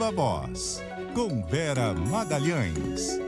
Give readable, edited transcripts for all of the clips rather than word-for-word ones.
Viva Voz, com Vera Magalhães.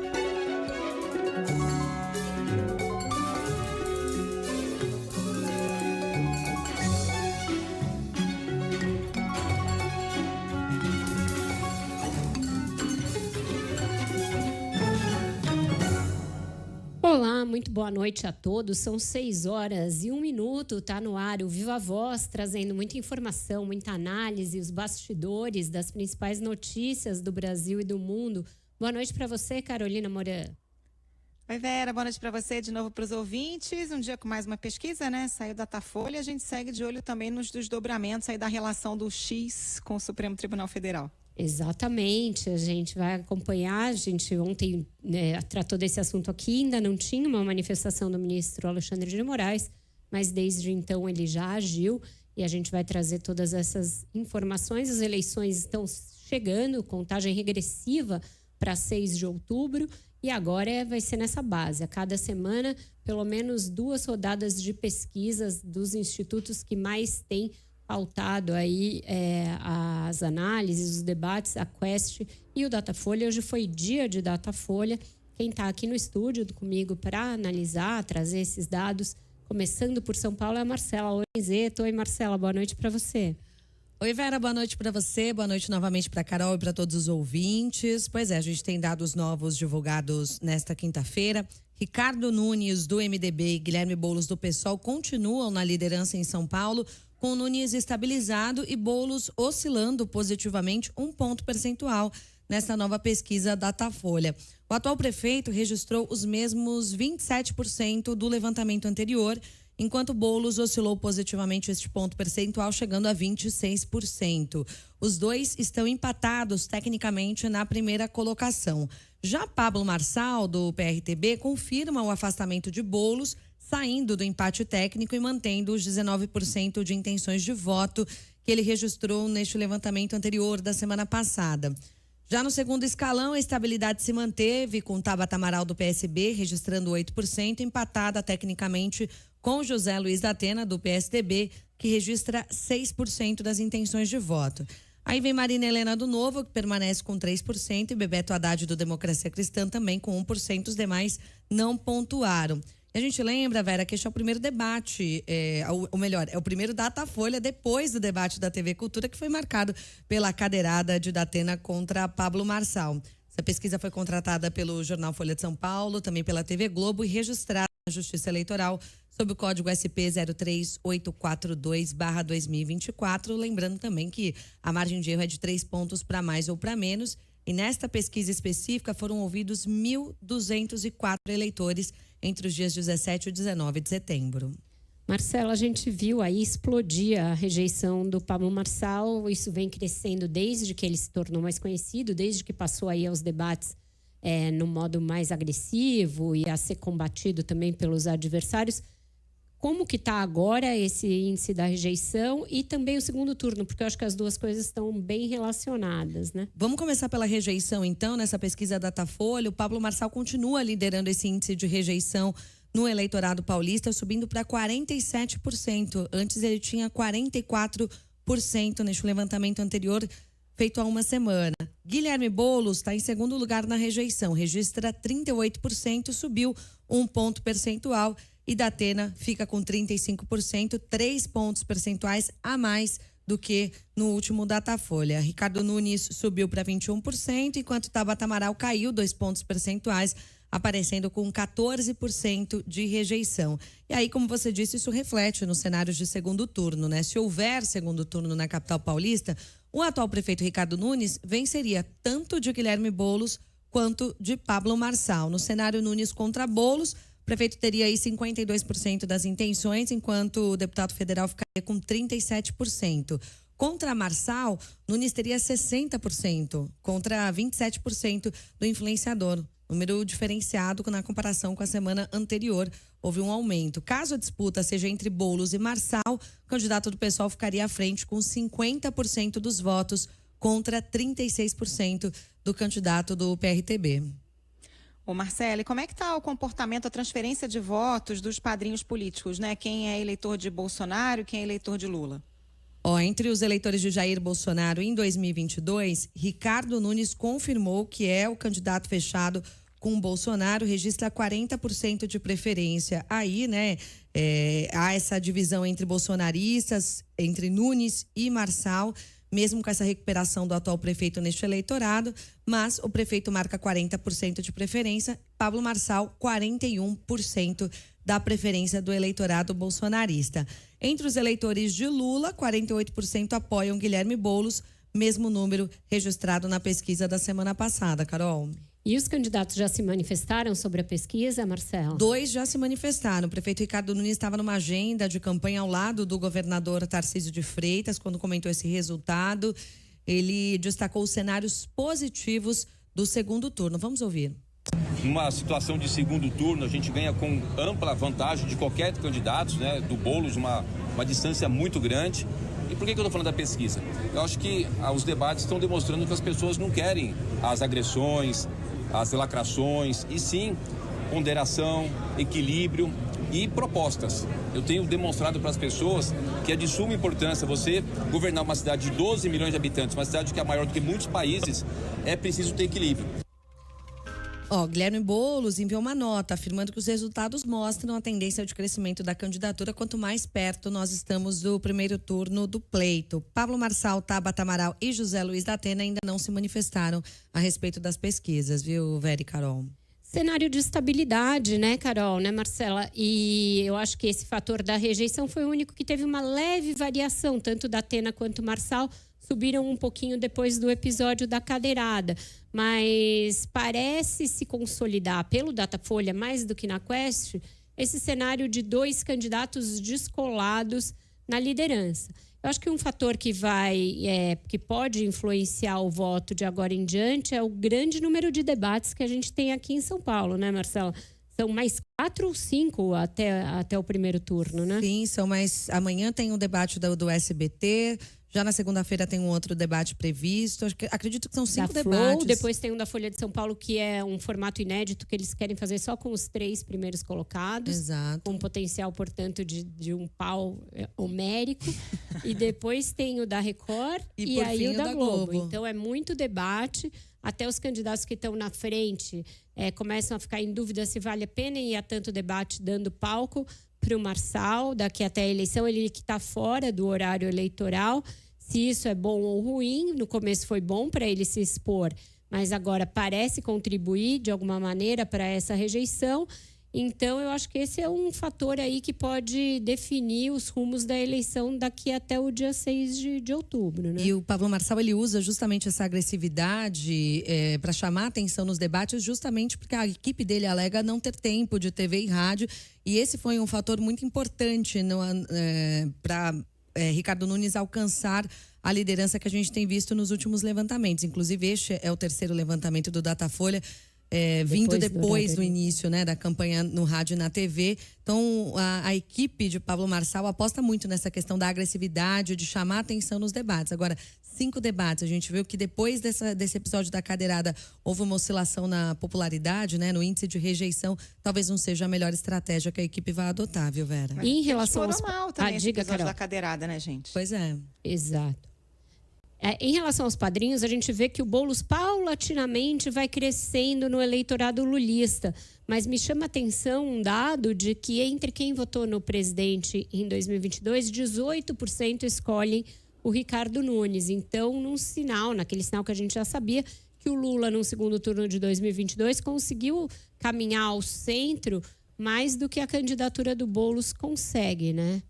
Olá, muito boa noite a todos. São 6h01, tá no ar o Viva Voz, trazendo muita informação, muita análise, os bastidores das principais notícias do Brasil e do mundo. Boa noite para você, Carolina Moran. Oi, Vera, boa noite para você, de novo para os ouvintes. Um dia com mais uma pesquisa, né? Saiu da Datafolha, a gente segue de olho também nos desdobramentos aí da relação do X com o Supremo Tribunal Federal. Exatamente, a gente vai acompanhar. A gente ontem tratou desse assunto aqui, ainda não tinha uma manifestação do ministro Alexandre de Moraes, mas desde então ele já agiu e a gente vai trazer todas essas informações. As eleições estão chegando, contagem regressiva para 6 de outubro e agora vai ser nessa base. A cada semana, pelo menos 2 rodadas de pesquisas dos institutos que mais têm pautado aí as análises, os debates, a Quest e o Datafolha. Hoje foi dia de Datafolha. Quem está aqui no estúdio comigo para analisar, trazer esses dados, começando por São Paulo, é a Marcela Lorenzeto. Oi, Marcela, boa noite para você. Oi, Vera, boa noite para você, boa noite novamente para Carol e para todos os ouvintes. Pois é, a gente tem dados novos divulgados nesta quinta-feira. Ricardo Nunes, do MDB, e Guilherme Boulos, do PSOL, continuam na liderança em São Paulo, com Nunes estabilizado e Boulos oscilando positivamente 1 ponto percentual nessa nova pesquisa Datafolha. O atual prefeito registrou os mesmos 27% do levantamento anterior, enquanto Boulos oscilou positivamente este ponto percentual, chegando a 26%. Os dois estão empatados tecnicamente na primeira colocação. Já Pablo Marçal, do PRTB, confirma o afastamento de Boulos, saindo do empate técnico e mantendo os 19% de intenções de voto que ele registrou neste levantamento anterior da semana passada. Já no segundo escalão, a estabilidade se manteve, com Tabata Amaral, do PSB, registrando 8%, empatada tecnicamente com José Luiz da Atena, do PSDB, que registra 6% das intenções de voto. Aí vem Marina Helena, do Novo, que permanece com 3%, e Bebeto Haddad, do Democracia Cristã, também com 1%. Os demais não pontuaram. A gente lembra, Vera, que este é o primeiro debate, ou melhor, é o primeiro Datafolha depois do debate da TV Cultura, que foi marcado pela cadeirada de Datena contra Pablo Marçal. Essa pesquisa foi contratada pelo jornal Folha de São Paulo, também pela TV Globo e registrada na Justiça Eleitoral sob o código SP 03842/2024. Lembrando também que a margem de erro é de 3 pontos para mais ou para menos. E nesta pesquisa específica foram ouvidos 1.204 eleitores entre os dias 17 e 19 de setembro. Marcela, a gente viu aí explodir a rejeição do Pablo Marçal. Isso vem crescendo desde que ele se tornou mais conhecido, desde que passou aí aos debates no modo mais agressivo e a ser combatido também pelos adversários. Como que está agora esse índice da rejeição e também o segundo turno? Porque eu acho que as duas coisas estão bem relacionadas, né? Vamos começar pela rejeição, então. Nessa pesquisa Datafolha, o Pablo Marçal continua liderando esse índice de rejeição no eleitorado paulista, subindo para 47%. Antes ele tinha 44% neste levantamento anterior, feito há uma semana. Guilherme Boulos está em segundo lugar na rejeição, registra 38%, subiu 1 ponto percentual. E Datena fica com 35%, 3 pontos percentuais a mais do que no último Datafolha. Ricardo Nunes subiu para 21%, enquanto Tabata Amaral caiu 2 pontos percentuais, aparecendo com 14% de rejeição. E aí, como você disse, isso reflete nos cenários de segundo turno, né? Se houver segundo turno na capital paulista, o atual prefeito Ricardo Nunes venceria tanto de Guilherme Boulos quanto de Pablo Marçal. No cenário Nunes contra Boulos, o prefeito teria aí 52% das intenções, enquanto o deputado federal ficaria com 37%. Contra Marçal, Nunes teria 60%, contra 27% do influenciador. Número diferenciado na comparação com a semana anterior. Houve um aumento. Caso a disputa seja entre Boulos e Marçal, o candidato do PSOL ficaria à frente com 50% dos votos contra 36% do candidato do PRTB. Ô Marcele, como é que está o comportamento, a transferência de votos dos padrinhos políticos, né? Quem é eleitor de Bolsonaro, quem é eleitor de Lula? Entre os eleitores de Jair Bolsonaro em 2022, Ricardo Nunes confirmou que é o candidato fechado com Bolsonaro, registra 40% de preferência. Aí, né, há essa divisão entre bolsonaristas, entre Nunes e Marçal, mesmo com essa recuperação do atual prefeito neste eleitorado, mas o prefeito marca 40% de preferência, Pablo Marçal 41% da preferência do eleitorado bolsonarista. Entre os eleitores de Lula, 48% apoiam Guilherme Boulos, mesmo número registrado na pesquisa da semana passada, Carol. E os candidatos já se manifestaram sobre a pesquisa, Marcelo? 2 já se manifestaram. O prefeito Ricardo Nunes estava numa agenda de campanha ao lado do governador Tarcísio de Freitas, quando comentou esse resultado. Ele destacou os cenários positivos do segundo turno. Vamos ouvir. Numa situação de segundo turno, a gente ganha com ampla vantagem de qualquer candidato, né? Do Boulos, uma distância muito grande. E por que eu estou falando da pesquisa? Eu acho que os debates estão demonstrando que as pessoas não querem as agressões, as lacrações, e sim ponderação, equilíbrio e propostas. Eu tenho demonstrado para as pessoas que é de suma importância você governar uma cidade de 12 milhões de habitantes, uma cidade que é maior do que muitos países, é preciso ter equilíbrio. Guilherme Boulos enviou uma nota afirmando que os resultados mostram a tendência de crescimento da candidatura quanto mais perto nós estamos do primeiro turno do pleito. Pablo Marçal, Tabata Amaral e José Luiz da Atena ainda não se manifestaram a respeito das pesquisas, viu, Vera e Carol? Cenário de estabilidade, né, Carol, né, Marcela? E eu acho que esse fator da rejeição foi o único que teve uma leve variação, tanto da Atena quanto Marçal subiram um pouquinho depois do episódio da cadeirada, mas parece se consolidar pelo Datafolha, mais do que na Quest, esse cenário de 2 candidatos descolados na liderança. Eu acho que um fator que pode influenciar o voto de agora em diante é o grande número de debates que a gente tem aqui em São Paulo, né, Marcela? São mais 4 ou 5 até o primeiro turno, né? Sim, são mais. Amanhã tem um debate do SBT. Já na segunda-feira tem um outro debate previsto. Acredito que são 5 debates. Depois tem um da Folha de São Paulo, que é um formato inédito que eles querem fazer só com os 3 primeiros colocados. Exato. Com potencial, portanto, de um pau homérico. E depois tem o da Record e aí o da Globo. Então é muito debate. Até os candidatos que estão na frente começam a ficar em dúvida se vale a pena ir a tanto debate dando palco para o Marçal, daqui até a eleição, ele que está fora do horário eleitoral. Se isso é bom ou ruim, no começo foi bom para ele se expor, mas agora parece contribuir de alguma maneira para essa rejeição. Então, eu acho que esse é um fator aí que pode definir os rumos da eleição daqui até o dia 6 de outubro, né? E o Pablo Marçal, ele usa justamente essa agressividade para chamar a atenção nos debates, justamente porque a equipe dele alega não ter tempo de TV e rádio. E esse foi um fator muito importante para Ricardo Nunes alcançar a liderança que a gente tem visto nos últimos levantamentos. Inclusive, este é o 3º levantamento do Datafolha, vindo depois do início, né, da campanha no rádio e na TV. Então, a equipe de Pablo Marçal aposta muito nessa questão da agressividade, de chamar a atenção nos debates. Agora, 5 debates, a gente viu que depois desse episódio da cadeirada houve uma oscilação na popularidade, né, no índice de rejeição. Talvez não seja a melhor estratégia que a equipe vai adotar, viu, Vera? E em relação aos... mal também esse episódio Carol. da cadeirada, né, gente? Pois é. Exato. Em relação aos padrinhos, a gente vê que o Boulos paulatinamente vai crescendo no eleitorado lulista. Mas me chama a atenção um dado de que entre quem votou no presidente em 2022, 18% escolhem o Ricardo Nunes. Então, naquele sinal que a gente já sabia, que o Lula, no segundo turno de 2022, conseguiu caminhar ao centro mais do que a candidatura do Boulos consegue, né?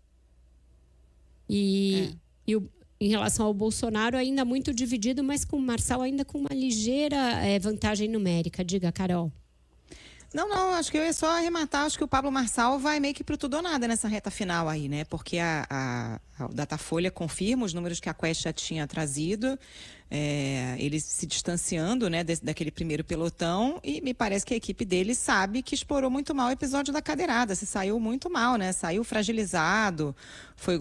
Em relação ao Bolsonaro, ainda muito dividido, mas com o Marçal ainda com uma ligeira vantagem numérica. Diga, Carol. Não, acho que eu ia só arrematar, acho que o Pablo Marçal vai meio que pro tudo ou nada nessa reta final aí, né? Porque a Datafolha confirma os números que a Quest já tinha trazido, ele se distanciando, né, daquele primeiro pelotão, e me parece que a equipe dele sabe que explorou muito mal o episódio da cadeirada, se saiu muito mal, né? Saiu fragilizado,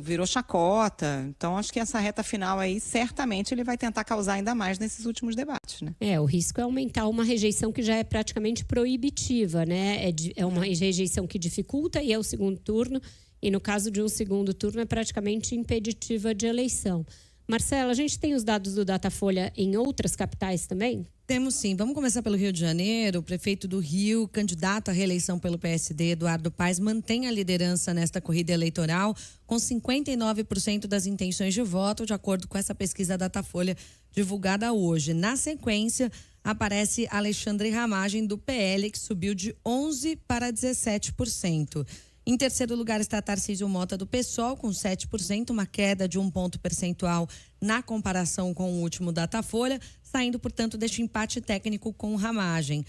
virou chacota. Então, acho que essa reta final aí, certamente ele vai tentar causar ainda mais nesses últimos debates, né? O risco é aumentar uma rejeição que já é praticamente proibitiva, né? É uma rejeição que dificulta e é o segundo turno. e no caso de um segundo turno é praticamente impeditiva de eleição. Marcela, a gente tem os dados do Datafolha em outras capitais também? Temos sim. Vamos começar pelo Rio de Janeiro. O prefeito do Rio, candidato à reeleição pelo PSD, Eduardo Paes, mantém a liderança nesta corrida eleitoral com 59% das intenções de voto, de acordo com essa pesquisa Datafolha divulgada hoje. Na sequência, aparece Alexandre Ramagem, do PL, que subiu de 11% para 17%. Em terceiro lugar está Tarcísio Mota, do PSOL, com 7%, uma queda de 1 ponto percentual na comparação com o último Datafolha, saindo, portanto, deste empate técnico com Ramagem.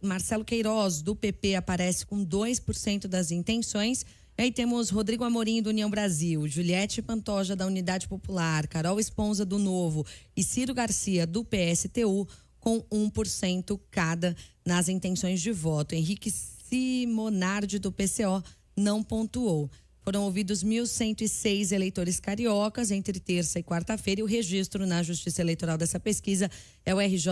Marcelo Queiroz, do PP, aparece com 2% das intenções. Aí temos Rodrigo Amorim, do União Brasil, Juliette Pantoja, da Unidade Popular, Carol Esponza, do Novo e Ciro Garcia, do PSTU, com 1% cada nas intenções de voto. Henrique Simonardi, do PCO, não pontuou. Foram ouvidos 1.106 eleitores cariocas entre terça e quarta-feira, e o registro na Justiça Eleitoral dessa pesquisa é o RJ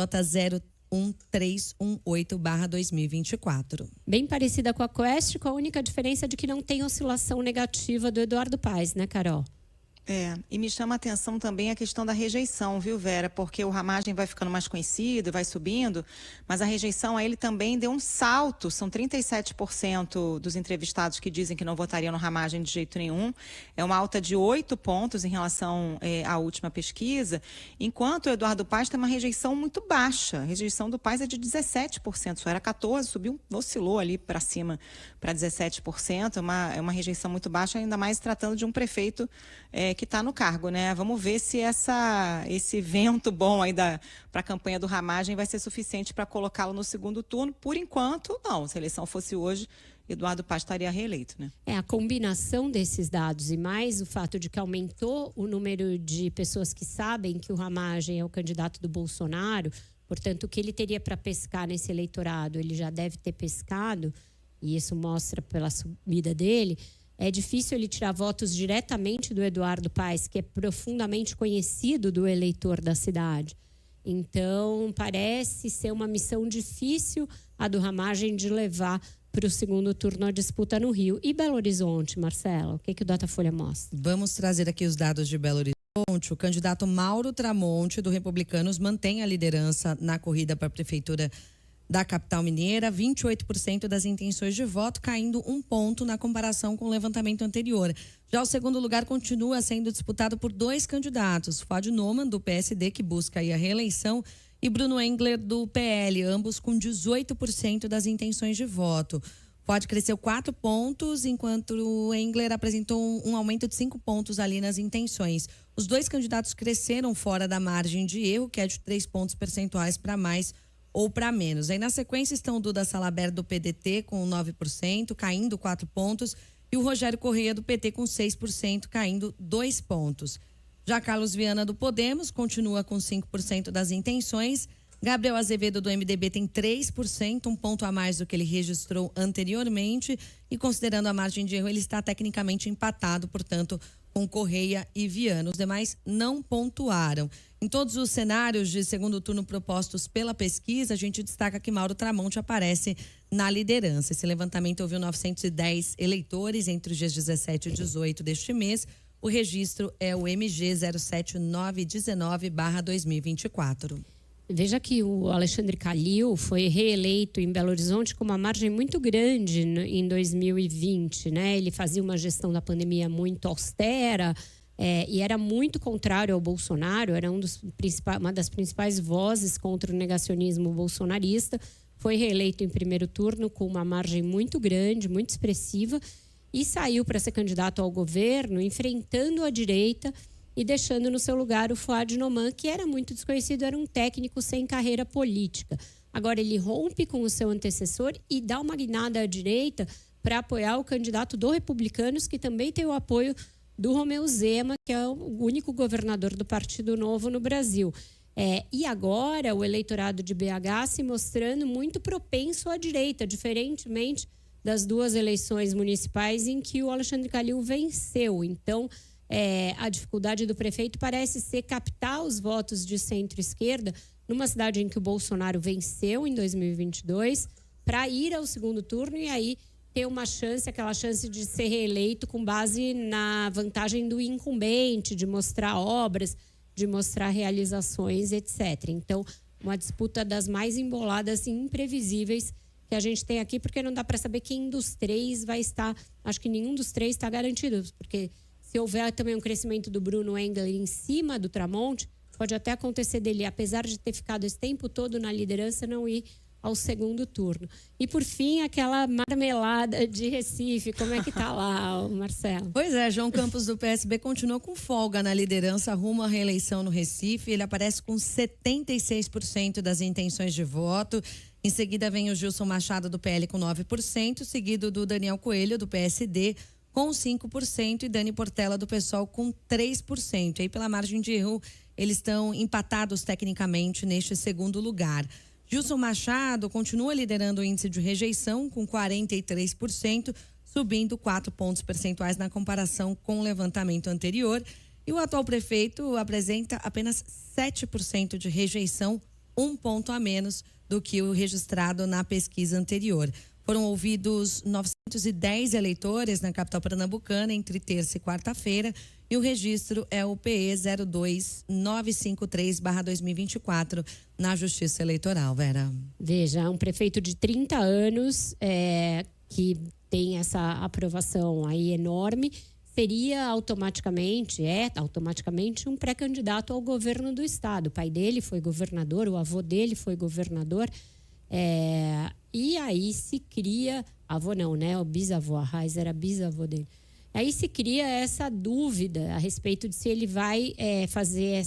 01318/2024. Bem parecida com a Quest, com a única diferença de que não tem oscilação negativa do Eduardo Paes, né, Carol? E me chama a atenção também a questão da rejeição, viu, Vera? Porque o Ramagem vai ficando mais conhecido, vai subindo, mas a rejeição a ele também deu um salto. São 37% dos entrevistados que dizem que não votariam no Ramagem de jeito nenhum. É uma alta de 8 pontos em relação à última pesquisa, enquanto o Eduardo Paes tem uma rejeição muito baixa. A rejeição do Paes é de 17%, só era 14%, subiu, oscilou ali para cima para 17%. É uma rejeição muito baixa, ainda mais tratando de um prefeito que está no cargo, né? Vamos ver se esse vento bom aí para a campanha do Ramagem vai ser suficiente para colocá-lo no segundo turno. Por enquanto, não. Se a eleição fosse hoje, Eduardo Paes estaria reeleito, né? A combinação desses dados e mais o fato de que aumentou o número de pessoas que sabem que o Ramagem é o candidato do Bolsonaro, portanto, o que ele teria para pescar nesse eleitorado, ele já deve ter pescado, e isso mostra pela subida dele. É difícil ele tirar votos diretamente do Eduardo Paes, que é profundamente conhecido do eleitor da cidade. Então, parece ser uma missão difícil a do Ramagem de levar para o segundo turno a disputa no Rio. E Belo Horizonte, Marcela? O que o Datafolha mostra? Vamos trazer aqui os dados de Belo Horizonte. O candidato Mauro Tramonte, do Republicanos, mantém a liderança na corrida para a prefeitura da capital mineira, 28% das intenções de voto, caindo 1 ponto na comparação com o levantamento anterior. Já o segundo lugar continua sendo disputado por 2 candidatos, Fuad Noman, do PSD, que busca aí a reeleição, e Bruno Engler, do PL, ambos com 18% das intenções de voto. Fuad cresceu 4 pontos, enquanto o Engler apresentou um aumento de 5 pontos ali nas intenções. Os 2 candidatos cresceram fora da margem de erro, que é de 3 pontos percentuais para mais ou para menos. Aí na sequência estão o Duda Salabert, do PDT, com 9%, caindo 4 pontos, e o Rogério Correia, do PT, com 6%, caindo 2 pontos. Já Carlos Viana, do Podemos, continua com 5% das intenções. Gabriel Azevedo, do MDB, tem 3%, 1 ponto a mais do que ele registrou anteriormente, e considerando a margem de erro, ele está tecnicamente empatado, portanto, com Correia e Viana. Os demais não pontuaram. Em todos os cenários de segundo turno propostos pela pesquisa, a gente destaca que Mauro Tramonte aparece na liderança. Esse levantamento ouviu 910 eleitores entre os dias 17 e 18 deste mês. O registro é o MG 07919/2024. Veja que o Alexandre Calil foi reeleito em Belo Horizonte com uma margem muito grande em 2020, né? Ele fazia uma gestão da pandemia muito austera, e era muito contrário ao Bolsonaro, era uma das principais vozes contra o negacionismo bolsonarista. Foi reeleito em primeiro turno com uma margem muito grande, muito expressiva, e saiu para ser candidato ao governo, enfrentando a direita e deixando no seu lugar o Fuad Noman, que era muito desconhecido, era um técnico sem carreira política. Agora ele rompe com o seu antecessor e dá uma guinada à direita para apoiar o candidato do Republicanos, que também tem o apoio do Romeu Zema, que é o único governador do Partido Novo no Brasil. E agora o eleitorado de BH se mostrando muito propenso à direita, diferentemente das 2 eleições municipais em que o Alexandre Calil venceu. Então, a dificuldade do prefeito parece ser captar os votos de centro-esquerda numa cidade em que o Bolsonaro venceu em 2022 para ir ao segundo turno e aí ter uma chance, aquela chance de ser reeleito com base na vantagem do incumbente, de mostrar obras, de mostrar realizações, etc. Então, uma disputa das mais emboladas e imprevisíveis que a gente tem aqui, porque não dá para saber quem dos três vai estar. Acho que nenhum dos três está garantido, porque se houver também um crescimento do Bruno Engler em cima do Tramonte, pode até acontecer dele, apesar de ter ficado esse tempo todo na liderança, não ir ao segundo turno. E, por fim, aquela marmelada de Recife. Como é que tá lá, Marcelo? Pois é, João Campos do PSB continua com folga na liderança rumo à reeleição no Recife. Ele aparece com 76% das intenções de voto. Em seguida vem o Gilson Machado do PL com 9%, seguido do Daniel Coelho do PSD com 5% e Dani Portela do PSOL com 3%. E aí, pela margem de erro, eles estão empatados tecnicamente neste segundo lugar. Gilson Machado continua liderando o índice de rejeição com 43%, subindo 4 pontos percentuais na comparação com o levantamento anterior. E o atual prefeito apresenta apenas 7% de rejeição, 1 ponto a menos do que o registrado na pesquisa anterior. Foram ouvidos 910 eleitores na capital pernambucana entre terça e quarta-feira e o registro é o PE 02953/2024 na Justiça Eleitoral, Vera. Veja, um prefeito de 30 anos que tem essa aprovação aí enorme, seria automaticamente um pré-candidato ao governo do estado. O pai dele foi governador, o avô dele foi governador. E aí se cria... Avô não, né? O bisavô, a Raiz era bisavô dele. Aí se cria essa dúvida a respeito de se ele vai fazer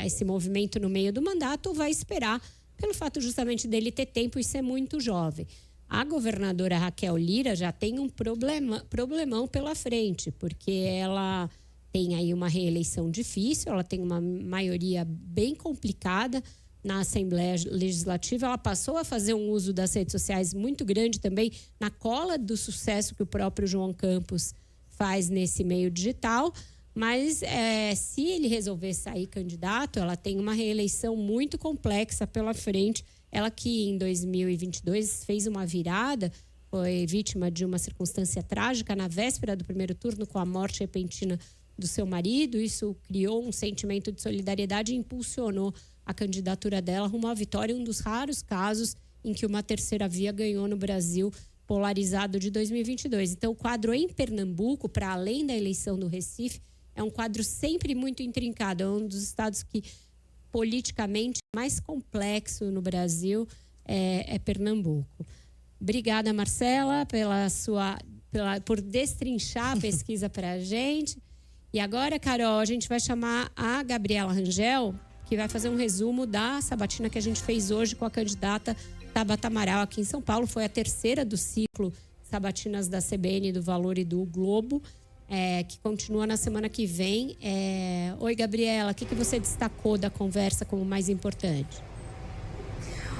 esse movimento no meio do mandato ou vai esperar, pelo fato justamente dele ter tempo e ser muito jovem. A governadora Raquel Lira já tem um problemão pela frente, porque ela tem aí uma reeleição difícil, ela tem uma maioria bem complicada na Assembleia Legislativa. Ela passou a fazer um uso das redes sociais muito grande também, na cola do sucesso que o próprio João Campos faz nesse meio digital. Mas se ele resolver sair candidato, ela tem uma reeleição muito complexa pela frente. Ela que em 2022 fez uma virada, foi vítima de uma circunstância trágica na véspera do primeiro turno com a morte repentina do seu marido. Isso criou um sentimento de solidariedade e impulsionou a candidatura dela rumo à vitória, um dos raros casos em que uma terceira via ganhou no Brasil polarizado de 2022. Então, o quadro em Pernambuco, para além da eleição do Recife, é um quadro sempre muito intrincado. É um dos estados que politicamente mais complexo no Brasil é Pernambuco. Obrigada, Marcela, por destrinchar a pesquisa para a gente. E agora, Carol, a gente vai chamar a Gabriela Rangel, que vai fazer um resumo da sabatina que a gente fez hoje com a candidata Tabata Amaral aqui em São Paulo. Foi a terceira do ciclo Sabatinas da CBN, do Valor e do Globo, que continua na semana que vem. Oi, Gabriela, o que você destacou da conversa como mais importante?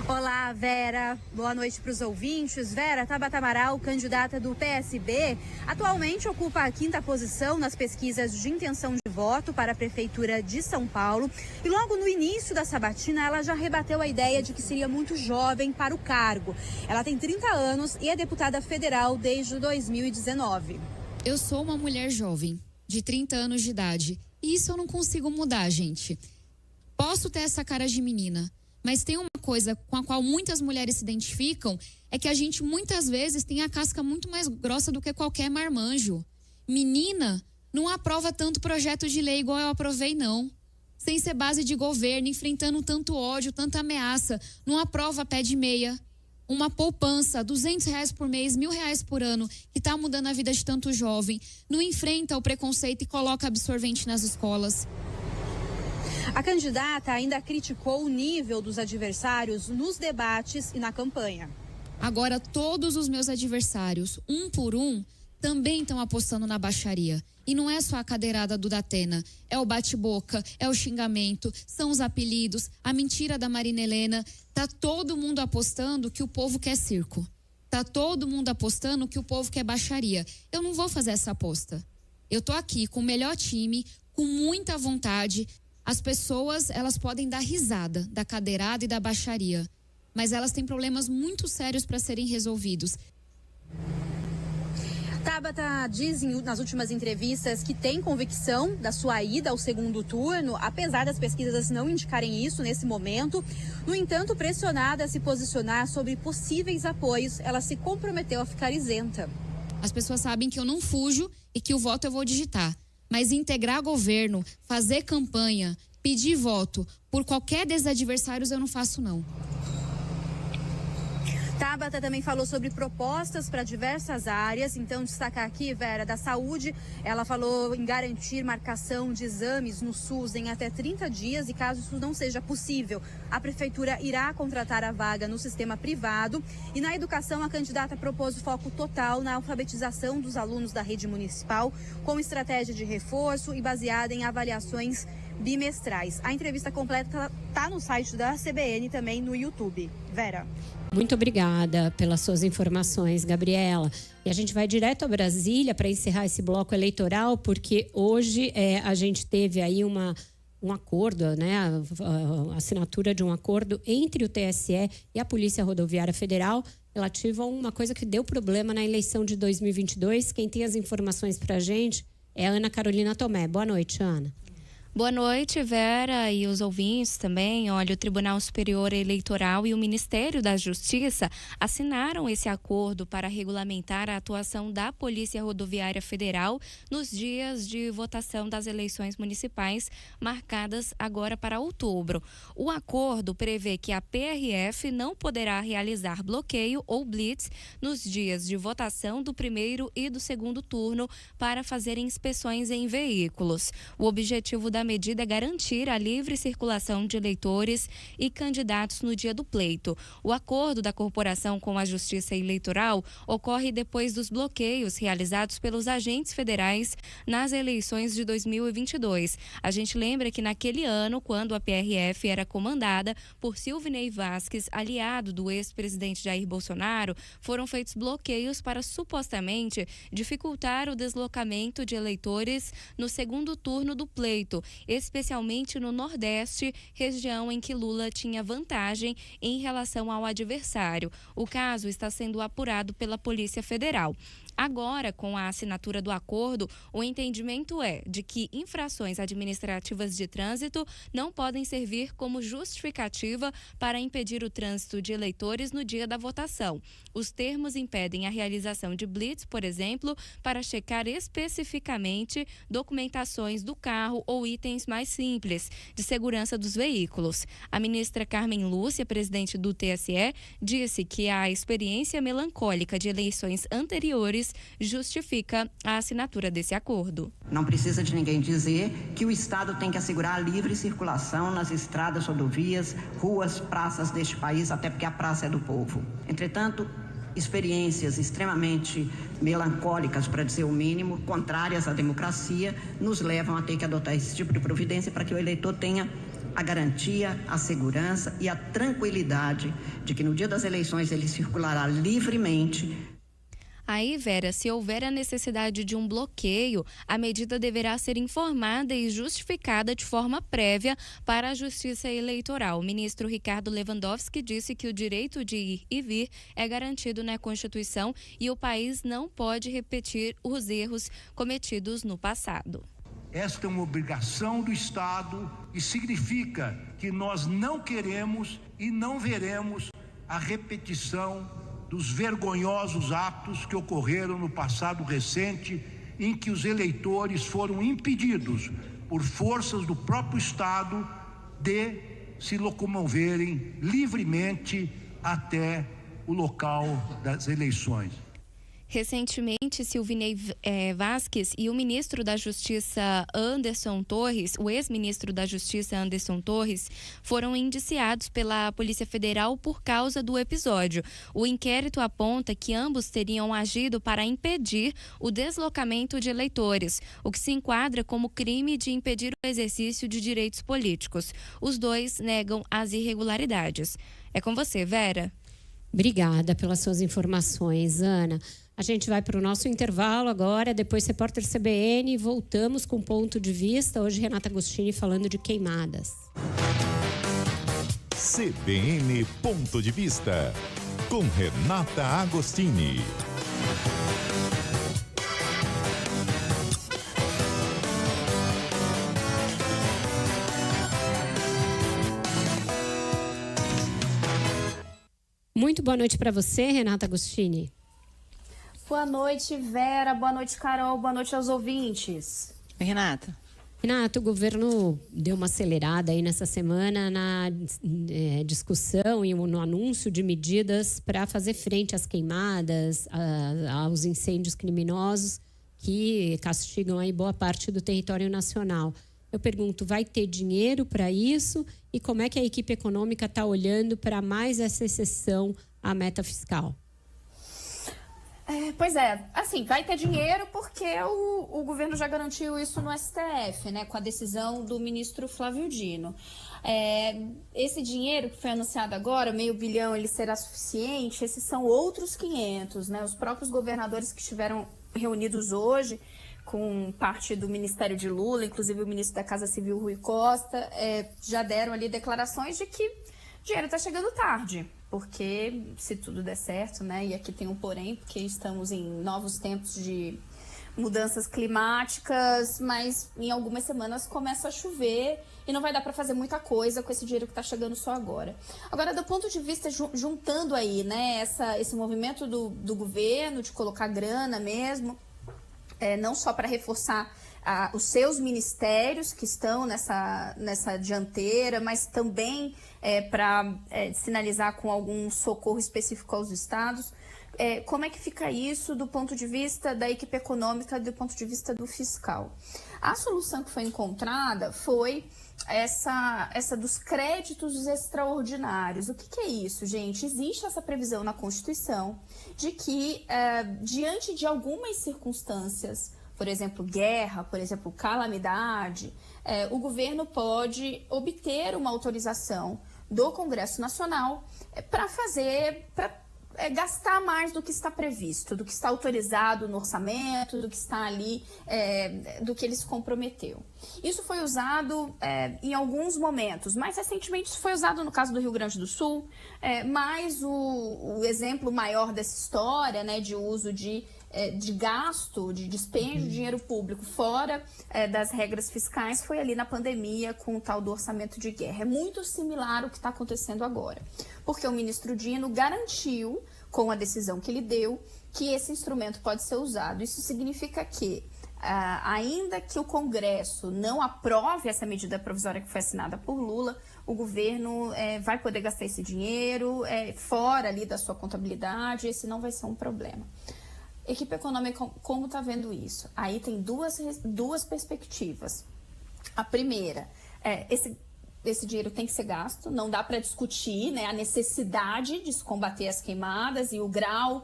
Olá, Vera. Boa noite para os ouvintes. Vera, Tabata Amaral, candidata do PSB, atualmente ocupa a 5ª posição nas pesquisas de intenção de voto para a Prefeitura de São Paulo. E logo no início da sabatina, ela já rebateu a ideia de que seria muito jovem para o cargo. Ela tem 30 anos e é deputada federal desde 2019. Eu sou uma mulher jovem, de 30 anos de idade. E isso eu não consigo mudar, gente. Posso ter essa cara de menina, mas tem uma coisa com a qual muitas mulheres se identificam, é que a gente muitas vezes tem a casca muito mais grossa do que qualquer marmanjo. Menina não aprova tanto projeto de lei igual eu aprovei, não. Sem ser base de governo, enfrentando tanto ódio, tanta ameaça. Não aprova pé de meia. Uma poupança, R$200 por mês, R$1.000 por ano, que está mudando a vida de tanto jovem. Não enfrenta o preconceito e coloca absorvente nas escolas. A candidata ainda criticou o nível dos adversários nos debates e na campanha. Agora, todos os meus adversários, um por um, também estão apostando na baixaria. E não é só a cadeirada do Datena, é o bate-boca, é o xingamento, são os apelidos, a mentira da Marina Helena. Tá todo mundo apostando que o povo quer circo. Tá todo mundo apostando que o povo quer baixaria. Eu não vou fazer essa aposta. Eu tô aqui com o melhor time, com muita vontade. As pessoas, elas podem dar risada da cadeirada e da baixaria, mas elas têm problemas muito sérios para serem resolvidos. Tabata diz nas últimas entrevistas que tem convicção da sua ida ao segundo turno, apesar das pesquisas não indicarem isso nesse momento. No entanto, pressionada a se posicionar sobre possíveis apoios, ela se comprometeu a ficar isenta. As pessoas sabem que eu não fujo e que o voto eu vou digitar. Mas integrar governo, fazer campanha, pedir voto por qualquer desses adversários eu não faço, não. Tabata também falou sobre propostas para diversas áreas, então destacar aqui, Vera, da saúde, ela falou em garantir marcação de exames no SUS em até 30 dias e caso isso não seja possível, a prefeitura irá contratar a vaga no sistema privado. E na educação, a candidata propôs o foco total na alfabetização dos alunos da rede municipal, com estratégia de reforço e baseada em avaliações bimestrais. A entrevista completa está no site da CBN e também no YouTube. Vera. Muito obrigada pelas suas informações, Gabriela. E a gente vai direto a Brasília para encerrar esse bloco eleitoral, porque hoje a gente teve aí um acordo, né, a assinatura de um acordo entre o TSE e a Polícia Rodoviária Federal relativo a uma coisa que deu problema na eleição de 2022. Quem tem as informações para a gente é a Ana Carolina Tomé. Boa noite, Ana. Boa noite, Vera, e os ouvintes também. Olha, o Tribunal Superior Eleitoral e o Ministério da Justiça assinaram esse acordo para regulamentar a atuação da Polícia Rodoviária Federal nos dias de votação das eleições municipais marcadas agora para outubro. O acordo prevê que a PRF não poderá realizar bloqueio ou blitz nos dias de votação do primeiro e do segundo turno para fazer inspeções em veículos. O objetivo da medida é garantir a livre circulação de eleitores e candidatos no dia do pleito. O acordo da corporação com a Justiça Eleitoral ocorre depois dos bloqueios realizados pelos agentes federais nas eleições de 2022. A gente lembra que naquele ano, quando a PRF era comandada por Silvinei Vasquez, aliado do ex-presidente Jair Bolsonaro, foram feitos bloqueios para supostamente dificultar o deslocamento de eleitores no segundo turno do pleito, especialmente no Nordeste, região em que Lula tinha vantagem em relação ao adversário. O caso está sendo apurado pela Polícia Federal. Agora, com a assinatura do acordo, o entendimento é de que infrações administrativas de trânsito não podem servir como justificativa para impedir o trânsito de eleitores no dia da votação. Os termos impedem a realização de blitz, por exemplo, para checar especificamente documentações do carro ou itens mais simples de segurança dos veículos. A ministra Carmen Lúcia, presidente do TSE, disse que a experiência melancólica de eleições anteriores justifica a assinatura desse acordo. Não precisa de ninguém dizer que o Estado tem que assegurar a livre circulação nas estradas, rodovias, ruas, praças deste país, até porque a praça é do povo. Entretanto, experiências extremamente melancólicas, para dizer o mínimo, contrárias à democracia, nos levam a ter que adotar esse tipo de providência para que o eleitor tenha a garantia, a segurança e a tranquilidade de que no dia das eleições ele circulará livremente. Aí, Vera, se houver a necessidade de um bloqueio, a medida deverá ser informada e justificada de forma prévia para a Justiça Eleitoral. O ministro Ricardo Lewandowski disse que o direito de ir e vir é garantido na Constituição e o país não pode repetir os erros cometidos no passado. Esta é uma obrigação do Estado e significa que nós não queremos e não veremos a repetição dos vergonhosos atos que ocorreram no passado recente, em que os eleitores foram impedidos por forças do próprio Estado de se locomoverem livremente até o local das eleições. Recentemente, Silvinei Vasquez e o ministro da Justiça Anderson Torres, o ex-ministro da Justiça Anderson Torres, foram indiciados pela Polícia Federal por causa do episódio. O inquérito aponta que ambos teriam agido para impedir o deslocamento de eleitores, o que se enquadra como crime de impedir o exercício de direitos políticos. Os dois negam as irregularidades. É com você, Vera. Obrigada pelas suas informações, Ana. A gente vai para o nosso intervalo agora, depois Repórter CBN, voltamos com Ponto de Vista. Hoje, Renata Agostini falando de queimadas. CBN Ponto de Vista, com Renata Agostini. Muito boa noite para você, Renata Agostini. Boa noite, Vera. Boa noite, Carol. Boa noite aos ouvintes. Oi, Renata. Renata, o governo deu uma acelerada aí nessa semana na discussão e no anúncio de medidas para fazer frente às queimadas, aos incêndios criminosos que castigam aí boa parte do território nacional. Eu pergunto, vai ter dinheiro para isso? E como é que a equipe econômica está olhando para mais essa exceção à meta fiscal? Pois é, assim, vai ter dinheiro porque o governo já garantiu isso no STF, né, com a decisão do ministro Flávio Dino. Esse dinheiro que foi anunciado agora, R$500 bilhão, ele será suficiente? Esses são outros 500, né? Os próprios governadores que estiveram reunidos hoje com parte do Ministério de Lula, inclusive o ministro da Casa Civil, Rui Costa, já deram ali declarações de que o dinheiro está chegando tarde. Porque se tudo der certo, né? E aqui tem um porém, porque estamos em novos tempos de mudanças climáticas, mas em algumas semanas começa a chover e não vai dar para fazer muita coisa com esse dinheiro que está chegando só agora. Agora, do ponto de vista, juntando aí, né, esse movimento do governo de colocar grana mesmo, não só para reforçar os seus ministérios que estão nessa dianteira, mas também para sinalizar com algum socorro específico aos estados. Como é que fica isso do ponto de vista da equipe econômica, do ponto de vista do fiscal? A solução que foi encontrada foi essa dos créditos extraordinários. O que é isso, gente? Existe essa previsão na Constituição de que, diante de algumas circunstâncias, por exemplo, guerra, por exemplo, calamidade, o governo pode obter uma autorização do Congresso Nacional para gastar mais do que está previsto, do que está autorizado no orçamento, do que está ali, do que ele se comprometeu. Isso foi usado em alguns momentos. Mais recentemente, isso foi usado no caso do Rio Grande do Sul, mas o exemplo maior dessa história, né, de uso de gasto, de dispêndio de dinheiro público fora das regras fiscais foi ali na pandemia com o tal do orçamento de guerra. É muito similar ao que está acontecendo agora, porque o ministro Dino garantiu, com a decisão que ele deu, que esse instrumento pode ser usado. Isso significa que, ainda que o Congresso não aprove essa medida provisória que foi assinada por Lula, o governo vai poder gastar esse dinheiro fora ali da sua contabilidade, esse não vai ser um problema. Equipe econômica, como está vendo isso? Aí tem duas perspectivas. A primeira, esse dinheiro tem que ser gasto, não dá para discutir, né, a necessidade de se combater as queimadas e o grau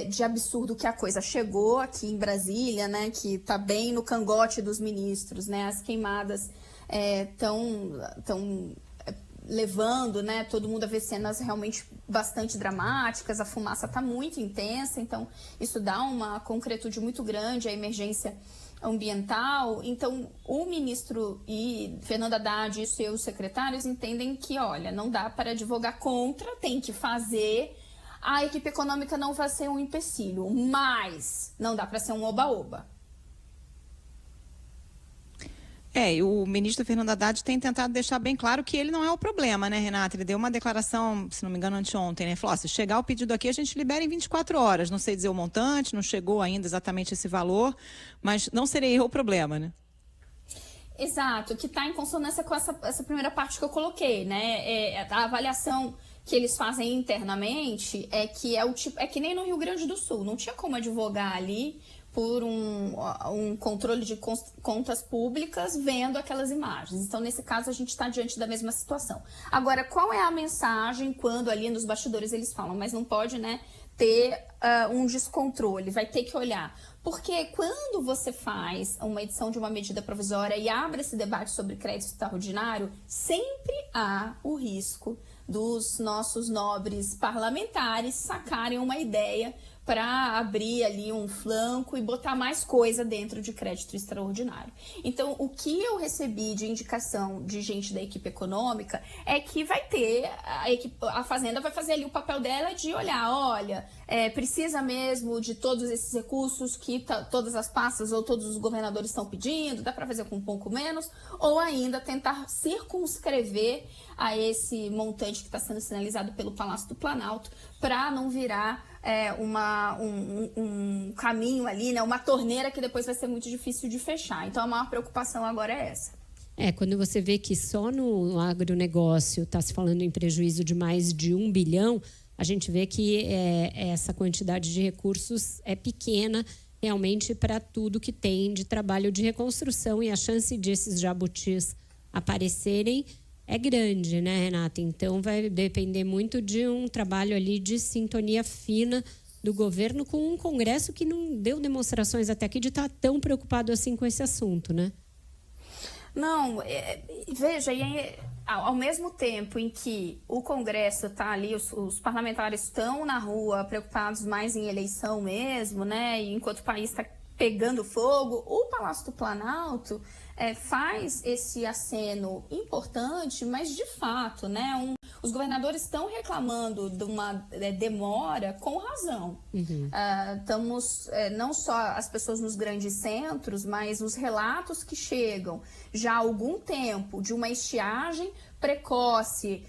de absurdo que a coisa chegou aqui em Brasília, né, que está bem no cangote dos ministros, né, as queimadas estão levando, né, todo mundo a ver cenas realmente bastante dramáticas, a fumaça está muito intensa, então isso dá uma concretude muito grande à emergência ambiental. Então, o ministro e Fernando Haddad e seus secretários entendem que, olha, não dá para advogar contra, tem que fazer, a equipe econômica não vai ser um empecilho, mas não dá para ser um oba-oba. E o ministro Fernando Haddad tem tentado deixar bem claro que ele não é o problema, né, Renata? Ele deu uma declaração, se não me engano, anteontem, né? Falou, se chegar o pedido aqui, a gente libera em 24 horas. Não sei dizer o montante, não chegou ainda exatamente esse valor, mas não serei eu o problema, né? Exato, que está em consonância com essa primeira parte que eu coloquei, né? A avaliação que eles fazem internamente é que nem no Rio Grande do Sul, não tinha como advogar ali por um controle de contas públicas vendo aquelas imagens. Então, nesse caso, a gente está diante da mesma situação. Agora, qual é a mensagem quando ali nos bastidores eles falam, mas não pode, né, ter um descontrole, vai ter que olhar. Porque quando você faz uma edição de uma medida provisória e abre esse debate sobre crédito extraordinário, sempre há o risco dos nossos nobres parlamentares sacarem uma ideia para abrir ali um flanco e botar mais coisa dentro de crédito extraordinário. Então, o que eu recebi de indicação de gente da equipe econômica é que vai ter, a Fazenda vai fazer ali o papel dela de olhar, olha, precisa mesmo de todos esses recursos que todas as pastas ou todos os governadores estão pedindo, dá para fazer com um pouco menos, ou ainda tentar circunscrever a esse montante que está sendo sinalizado pelo Palácio do Planalto, para não virar um caminho ali, né, uma torneira que depois vai ser muito difícil de fechar. Então, a maior preocupação agora é essa. Quando você vê que só no agronegócio está se falando em prejuízo de mais de 1 bilhão, a gente vê que essa quantidade de recursos é pequena realmente para tudo que tem de trabalho de reconstrução, e a chance desses jabutis aparecerem é grande, né, Renata? Então vai depender muito de um trabalho ali de sintonia fina do governo com um Congresso que não deu demonstrações até aqui de estar tão preocupado assim com esse assunto, né? Não, veja, ao mesmo tempo em que o Congresso está ali, os parlamentares estão na rua preocupados mais em eleição mesmo, né? E enquanto o país está pegando fogo, o Palácio do Planalto faz esse aceno importante, mas de fato, né? Os governadores estão reclamando de uma demora com razão. Estamos, não só as pessoas nos grandes centros, mas os relatos que chegam já há algum tempo de uma estiagem precoce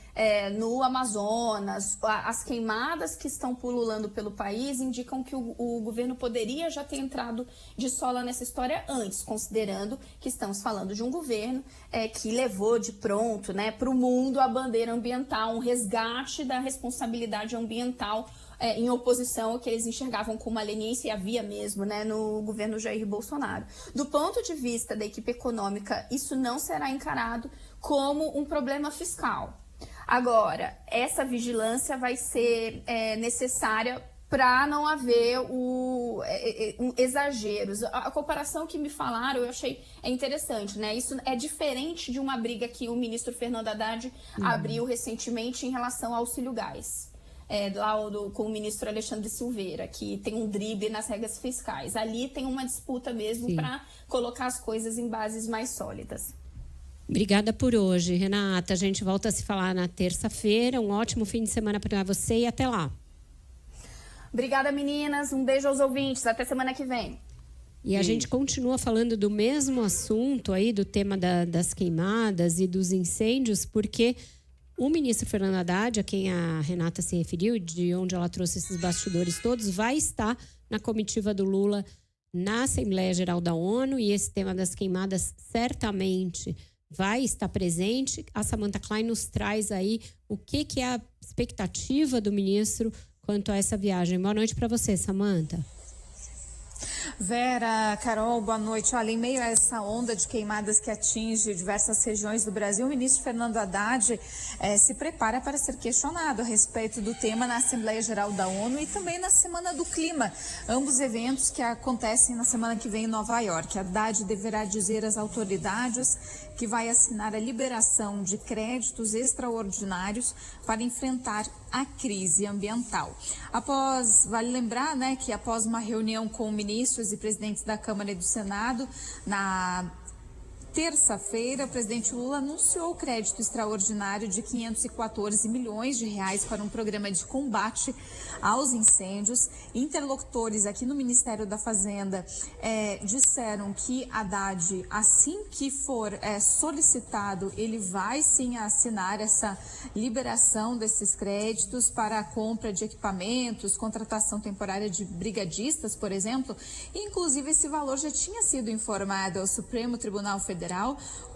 no Amazonas, as queimadas que estão pululando pelo país indicam que o governo poderia já ter entrado de sola nessa história antes, considerando que estamos falando de um governo que levou de pronto, né, para o mundo a bandeira ambiental, um resgate da responsabilidade ambiental em oposição ao que eles enxergavam com uma leniência, e havia mesmo, né, no governo Jair Bolsonaro. Do ponto de vista da equipe econômica, isso não será encarado como um problema fiscal. Agora, essa vigilância vai ser necessária para não haver exageros. A comparação que me falaram eu achei interessante, né? Isso é diferente de uma briga que o ministro Fernando Haddad abriu recentemente em relação ao auxílio gás. Com o ministro Alexandre Silveira, que tem um drible nas regras fiscais. Ali tem uma disputa mesmo para colocar as coisas em bases mais sólidas. Obrigada por hoje, Renata. A gente volta a se falar na terça-feira. Um ótimo fim de semana para você e até lá. Obrigada, meninas. Um beijo aos ouvintes. Até semana que vem. E a gente continua falando do mesmo assunto aí, do tema das queimadas e dos incêndios, porque o ministro Fernando Haddad, a quem a Renata se referiu, de onde ela trouxe esses bastidores todos, vai estar na comitiva do Lula na Assembleia Geral da ONU, e esse tema das queimadas certamente vai estar presente. A Samantha Klein nos traz aí o que é a expectativa do ministro quanto a essa viagem. Boa noite para você, Samantha. Vera, Carol, boa noite. Olha, em meio a essa onda de queimadas que atinge diversas regiões do Brasil, o ministro Fernando Haddad se prepara para ser questionado a respeito do tema na Assembleia Geral da ONU e também na Semana do Clima, ambos eventos que acontecem na semana que vem em Nova York. Haddad deverá dizer às autoridades que vai assinar a liberação de créditos extraordinários para enfrentar a crise ambiental. Vale lembrar, né, que após uma reunião com ministros e presidentes da Câmara e do Senado, na terça-feira, o presidente Lula anunciou o crédito extraordinário de 514 milhões de reais para um programa de combate aos incêndios. Interlocutores aqui no Ministério da Fazenda disseram que Haddad, assim que for solicitado, ele vai sim assinar essa liberação desses créditos para a compra de equipamentos, contratação temporária de brigadistas, por exemplo. Inclusive, esse valor já tinha sido informado ao Supremo Tribunal Federal,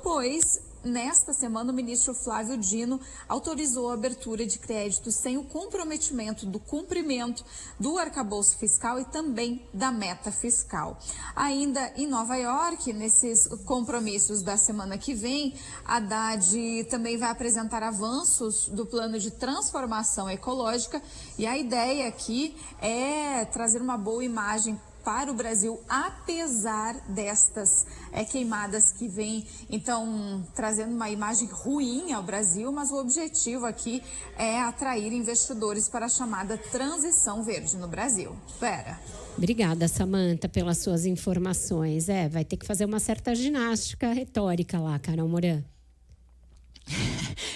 pois nesta semana o ministro Flávio Dino autorizou a abertura de créditos sem o comprometimento do cumprimento do arcabouço fiscal e também da meta fiscal. Ainda em Nova York, nesses compromissos da semana que vem, Haddad também vai apresentar avanços do plano de transformação ecológica, e a ideia aqui é trazer uma boa imagem para o Brasil, apesar destas queimadas que vêm, então, trazendo uma imagem ruim ao Brasil, mas o objetivo aqui é atrair investidores para a chamada transição verde no Brasil. Vera. Obrigada, Samantha, pelas suas informações. Vai ter que fazer uma certa ginástica retórica lá, Carol Moran.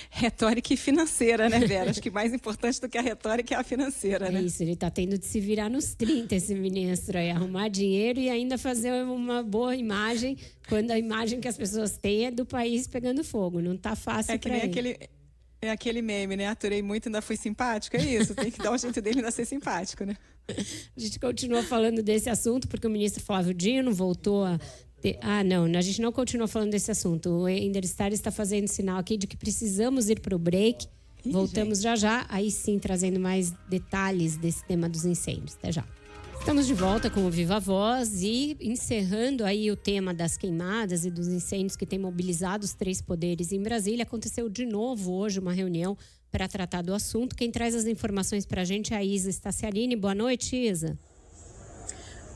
Retórica e financeira, né, Vera? Acho que mais importante do que a retórica é a financeira, né? Isso, ele está tendo de se virar nos 30, esse ministro aí, arrumar dinheiro e ainda fazer uma boa imagem, quando a imagem que as pessoas têm é do país pegando fogo. Não está fácil para ele. É aquele meme, né? Aturei muito, ainda fui simpático. É isso, tem que dar um jeito dele ainda ser simpático, né? A gente continua falando desse assunto porque o ministro Flávio Dino voltou a... não, a gente não continua falando desse assunto. O Enderstar está fazendo sinal aqui de que precisamos ir para o break. Voltamos já, aí sim trazendo mais detalhes desse tema dos incêndios. Até já. Estamos de volta com o Viva Voz e encerrando aí o tema das queimadas e dos incêndios que tem mobilizado os 3 poderes em Brasília. Aconteceu de novo hoje uma reunião para tratar do assunto. Quem traz as informações para a gente é a Isa Staciarini. Boa noite, Isa.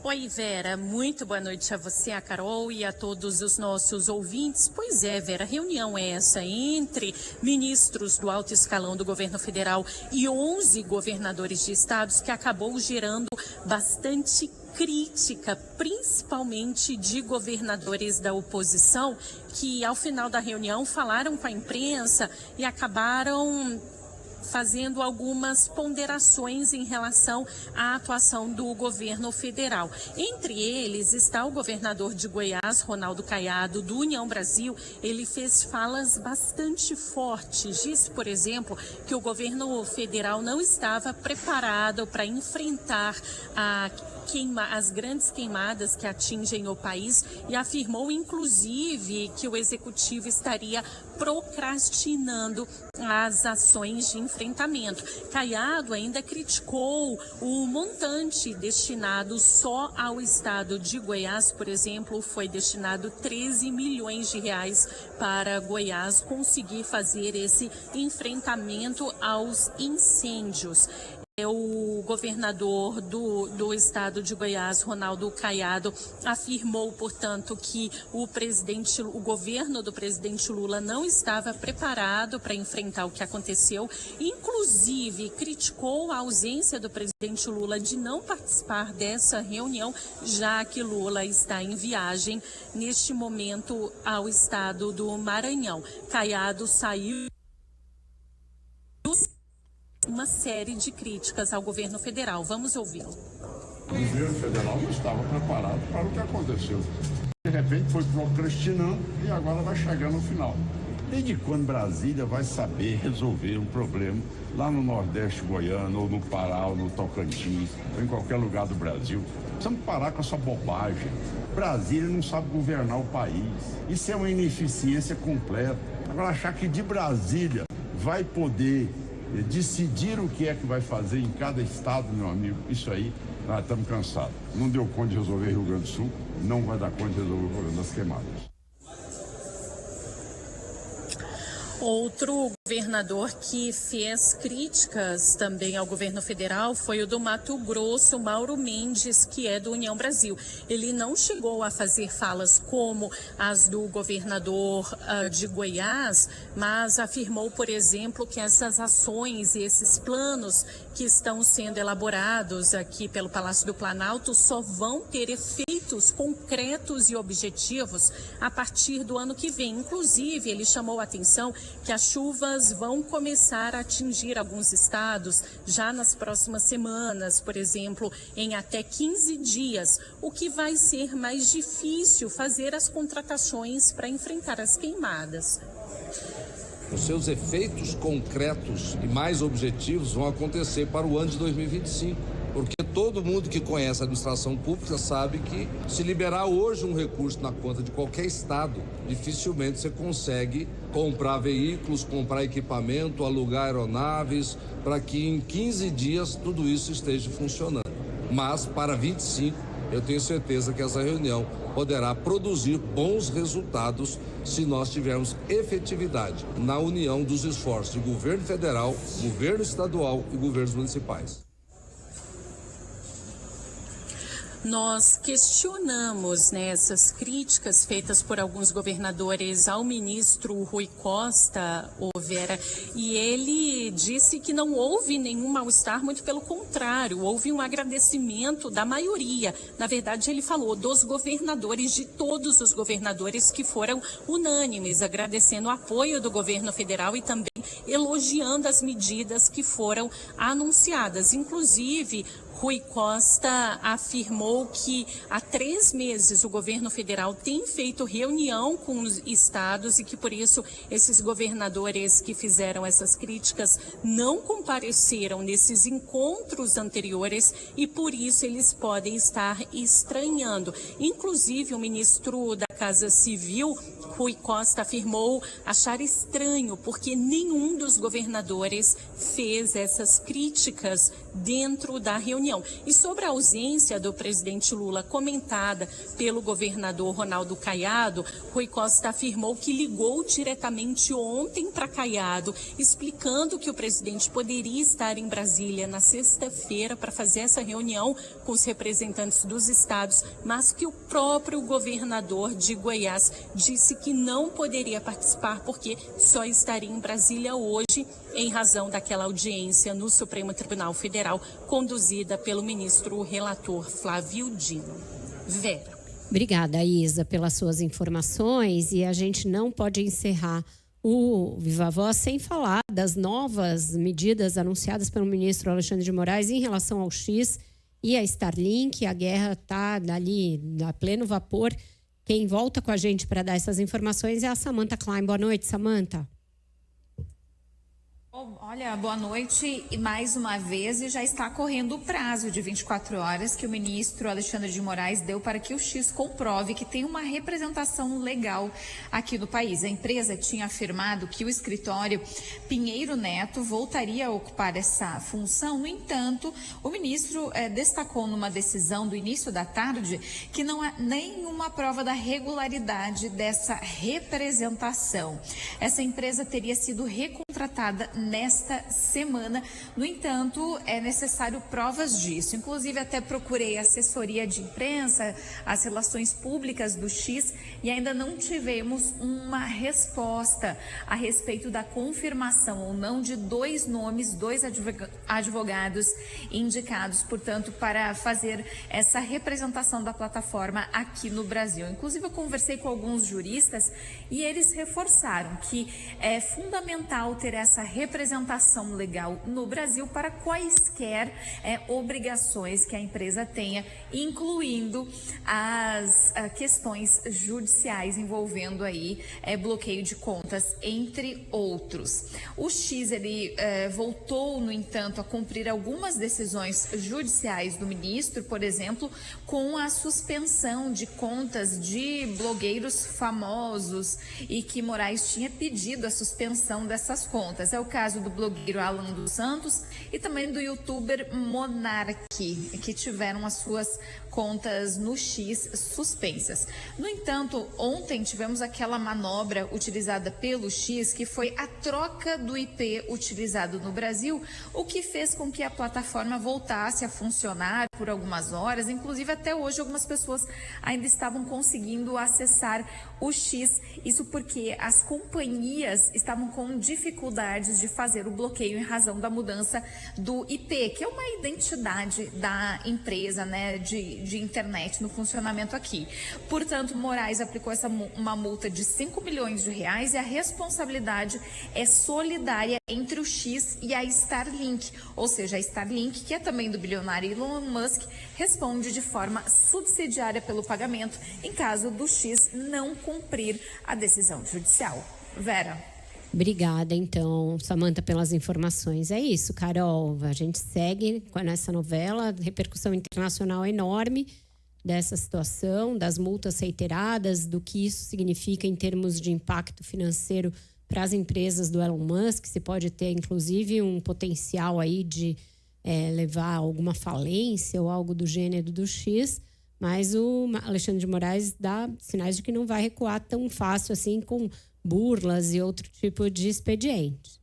Oi, Vera, muito boa noite a você, a Carol e a todos os nossos ouvintes. Pois é, Vera, reunião é essa entre ministros do alto escalão do governo federal e 11 governadores de estados que acabou gerando bastante crítica, principalmente de governadores da oposição, que ao final da reunião falaram com a imprensa e acabaram fazendo algumas ponderações em relação à atuação do governo federal. Entre eles está o governador de Goiás, Ronaldo Caiado, do União Brasil. Ele fez falas bastante fortes. Disse, por exemplo, que o governo federal não estava preparado para enfrentar as grandes queimadas que atingem o país e afirmou, inclusive, que o executivo estaria procrastinando as ações de enfrentamento. Caiado ainda criticou o montante destinado só ao estado de Goiás. Por exemplo, foi destinado 13 milhões de reais para Goiás conseguir fazer esse enfrentamento aos incêndios. O governador do estado de Goiás, Ronaldo Caiado, afirmou, portanto, que o governo do presidente Lula não estava preparado para enfrentar o que aconteceu. Inclusive, criticou a ausência do presidente Lula de não participar dessa reunião, já que Lula está em viagem neste momento ao estado do Maranhão. Caiado saiu uma série de críticas ao governo federal. Vamos ouvi-lo. O governo federal não estava preparado para o que aconteceu. De repente foi procrastinando e agora vai chegar no final. Desde quando Brasília vai saber resolver um problema lá no Nordeste goiano, ou no Pará, ou no Tocantins, ou em qualquer lugar do Brasil? Precisamos parar com essa bobagem. Brasília não sabe governar o país. Isso é uma ineficiência completa. Agora, achar que de Brasília vai poder decidir o que é que vai fazer em cada estado, meu amigo, isso aí, nós estamos cansados. Não deu conta de resolver Rio Grande do Sul, não vai dar conta de resolver o problema das queimadas. Outro governador que fez críticas também ao governo federal foi o do Mato Grosso, Mauro Mendes, que é do União Brasil. Ele não chegou a fazer falas como as do governador de Goiás, mas afirmou, por exemplo, que essas ações e esses planos que estão sendo elaborados aqui pelo Palácio do Planalto só vão ter efeitos concretos e objetivos a partir do ano que vem. Inclusive, ele chamou a atenção que as chuvas vão começar a atingir alguns estados já nas próximas semanas, por exemplo, em até 15 dias, o que vai ser mais difícil fazer as contratações para enfrentar as queimadas. Os seus efeitos concretos e mais objetivos vão acontecer para o ano de 2025, porque todo mundo que conhece a administração pública sabe que se liberar hoje um recurso na conta de qualquer estado, dificilmente você consegue comprar veículos, comprar equipamento, alugar aeronaves, para que em 15 dias tudo isso esteja funcionando. Mas para 25, eu tenho certeza que essa reunião poderá produzir bons resultados se nós tivermos efetividade na união dos esforços de governo federal, governo estadual e governos municipais. Nós questionamos essas críticas feitas por alguns governadores ao ministro Rui Costa, Vera, e ele disse que não houve nenhum mal-estar, muito pelo contrário, houve um agradecimento da maioria. Na verdade, ele falou dos governadores, de todos os governadores que foram unânimes, agradecendo o apoio do governo federal e também elogiando as medidas que foram anunciadas. Inclusive, Rui Costa afirmou que há 3 meses o governo federal tem feito reunião com os estados e que, por isso, esses governadores que fizeram essas críticas não compareceram nesses encontros anteriores e, por isso, eles podem estar estranhando. Inclusive, o ministro da Casa Civil, Rui Costa, afirmou achar estranho porque nenhum dos governadores fez essas críticas dentro da reunião. E sobre a ausência do presidente Lula comentada pelo governador Ronaldo Caiado, Rui Costa afirmou que ligou diretamente ontem para Caiado, explicando que o presidente poderia estar em Brasília na sexta-feira para fazer essa reunião com os representantes dos estados, mas que o próprio governador de Goiás disse que não poderia participar porque só estaria em Brasília hoje em razão daquela audiência no Supremo Tribunal Federal conduzida pelo ministro relator Flávio Dino. Vera. Obrigada, Isa, pelas suas informações. E a gente não pode encerrar o Viva Voz sem falar das novas medidas anunciadas pelo ministro Alexandre de Moraes em relação ao X e a Starlink. A guerra está ali a pleno vapor. Quem volta com a gente para dar essas informações é a Samantha Klein. Boa noite, Samantha. Olha, boa noite e mais uma vez, e já está correndo o prazo de 24 horas que o ministro Alexandre de Moraes deu para que o X comprove que tem uma representação legal aqui no país. A empresa tinha afirmado que o escritório Pinheiro Neto voltaria a ocupar essa função. No entanto, o ministro destacou numa decisão do início da tarde que não há nenhuma prova da regularidade dessa representação. Essa empresa teria sido recontratada nesta semana. No entanto, é necessário provas disso. Inclusive, até procurei a assessoria de imprensa, as relações públicas do X, e ainda não tivemos uma resposta a respeito da confirmação ou não de 2 nomes, 2 advogados indicados, portanto, para fazer essa representação da plataforma aqui no Brasil. Inclusive, eu conversei com alguns juristas e eles reforçaram que é fundamental ter essa representação legal no Brasil para quaisquer obrigações que a empresa tenha, incluindo as questões judiciais envolvendo aí bloqueio de contas, entre outros. O X, ele voltou, no entanto, a cumprir algumas decisões judiciais do ministro, por exemplo, com a suspensão de contas de blogueiros famosos e que Moraes tinha pedido a suspensão dessas contas. É o caso do blogueiro Alan dos Santos e também do youtuber Monark, que tiveram as suas contas no X suspensas. No entanto, ontem tivemos aquela manobra utilizada pelo X, que foi a troca do IP utilizado no Brasil, o que fez com que a plataforma voltasse a funcionar por algumas horas. Inclusive, até hoje, algumas pessoas ainda estavam conseguindo acessar o X. Isso porque as companhias estavam com dificuldades de fazer o bloqueio em razão da mudança do IP, que é uma identidade da empresa, né, de internet no funcionamento aqui. Portanto, Moraes aplicou uma multa de 5 milhões de reais e a responsabilidade é solidária entre o X e a Starlink, ou seja, a Starlink, que é também do bilionário Elon Musk, responde de forma subsidiária pelo pagamento em caso do X não cumprir a decisão judicial. Vera. Obrigada, então, Samantha, pelas informações. É isso, Carol. A gente segue nessa novela, repercussão internacional enorme dessa situação, das multas reiteradas, do que isso significa em termos de impacto financeiro para as empresas do Elon Musk. Se pode ter, inclusive, um potencial aí de levar a alguma falência ou algo do gênero do X. Mas o Alexandre de Moraes dá sinais de que não vai recuar tão fácil assim com burlas e outro tipo de expediente.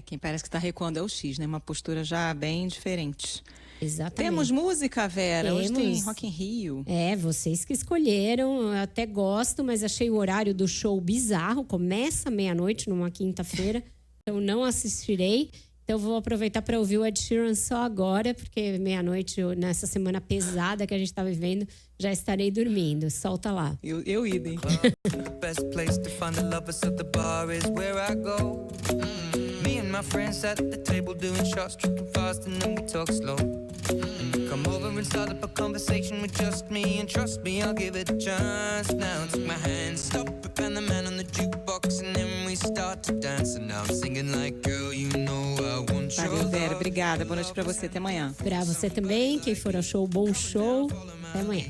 Quem parece que está recuando é o X, né? Uma postura já bem diferente. Exatamente. Temos música, Vera? Temos. Hoje tem Rock in Rio. Vocês que escolheram. Eu até gosto, mas achei o horário do show bizarro. Começa meia-noite numa quinta-feira. Então não assistirei. Então vou aproveitar para ouvir o Ed Sheeran só agora, porque meia-noite, nessa semana pesada que a gente está vivendo, já estarei dormindo. Solta lá. Eu idem. Best place to find the lovers at the bar is where I go. Me and my friends at the table doing shots, tripping fast and then we talk slow. Come over and start up a conversation with just me, and trust me, I'll give it a chance. Now take my hand, stop it, and the man on the jukebox, and then we start to dance. And now I'm singing like, girl, you know I want your Valeu, Vera. Obrigada. Boa noite pra você. Até amanhã. Pra você também. Quem for ao show, bom show. Até amanhã.